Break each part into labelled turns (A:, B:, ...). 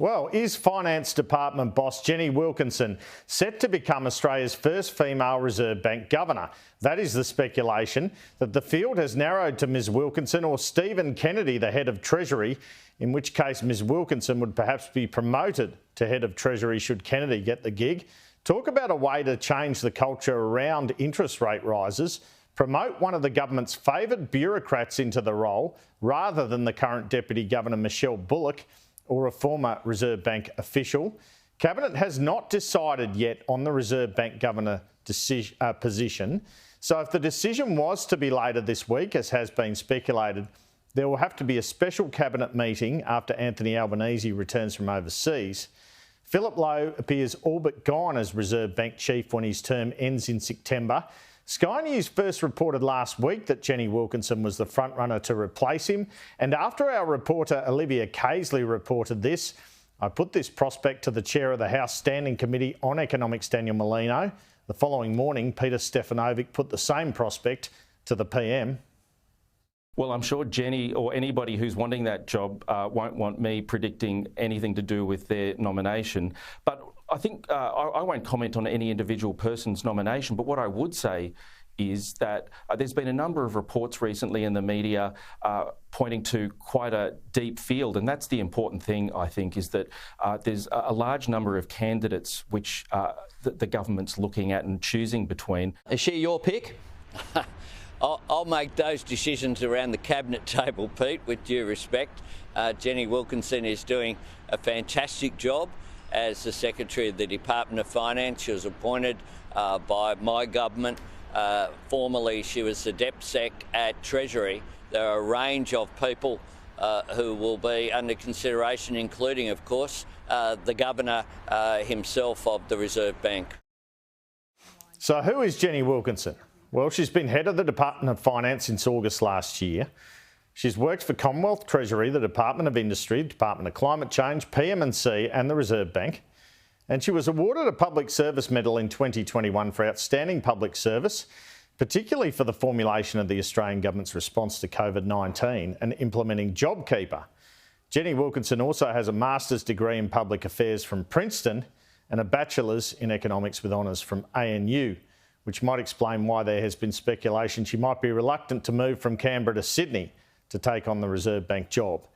A: Well, is Finance Department boss Jenny Wilkinson set to become Australia's first female Reserve Bank Governor? That is the speculation that the field has narrowed to Ms Wilkinson or Stephen Kennedy, the head of Treasury, in which case Ms Wilkinson would perhaps be promoted to head of Treasury should Kennedy get the gig. Talk about a way to change the culture around interest rate rises. Promote one of the government's favoured bureaucrats into the role rather than the current Deputy Governor Michele Bullock or a former Reserve Bank official. Cabinet has not decided yet on the Reserve Bank Governor position. So if the decision was to be later this week, as has been speculated, there will have to be a special Cabinet meeting after Anthony Albanese returns from overseas. Philip Lowe appears all but gone as Reserve Bank Chief when his term ends in September. Sky News first reported last week that Jenny Wilkinson was the frontrunner to replace him, and after our reporter Olivia Caisley reported this, I put this prospect to the chair of the House Standing Committee on Economics, Daniel Molino. The following morning, Peter Stefanovic put the same prospect to the PM.
B: Well, I'm sure Jenny or anybody who's wanting that job won't want me predicting anything to do with their nomination. But I think I won't comment on any individual person's nomination, but what I would say is that there's been a number of reports recently in the media pointing to quite a deep field, and that's the important thing, I think, is that there's a large number of candidates which the government's looking at and choosing between.
C: Is she your pick? I'll make those decisions around the cabinet table, Pete, with due respect. Jenny Wilkinson is doing a fantastic job as the Secretary of the Department of Finance. She was appointed by my government. Formerly, she was the DepSec at Treasury. There are a range of people who will be under consideration, including, of course, the Governor himself of the Reserve Bank.
A: So who is Jenny Wilkinson? Well, she's been head of the Department of Finance since August last year. She's worked for Commonwealth Treasury, the Department of Industry, Department of Climate Change, PM&C and the Reserve Bank. And she was awarded a Public Service Medal in 2021 for outstanding public service, particularly for the formulation of the Australian Government's response to COVID-19 and implementing JobKeeper. Jenny Wilkinson also has a Master's degree in Public Affairs from Princeton and a Bachelor's in Economics with honours from ANU, which might explain why there has been speculation she might be reluctant to move from Canberra to Sydney to take on the Reserve Bank job.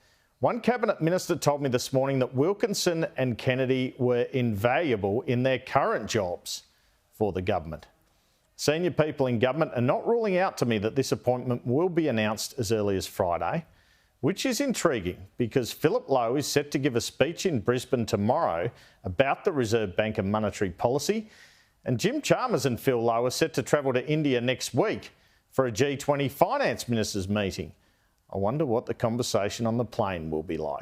A: One Cabinet Minister told me this morning that Wilkinson and Kennedy were invaluable in their current jobs for the government. Senior people in government are not ruling out to me that this appointment will be announced as early as Friday, which is intriguing because Philip Lowe is set to give a speech in Brisbane tomorrow about the Reserve Bank and monetary policy. And Jim Chalmers and Phil Lowe are set to travel to India next week for a G20 finance ministers meeting. I wonder what the conversation on the plane will be like.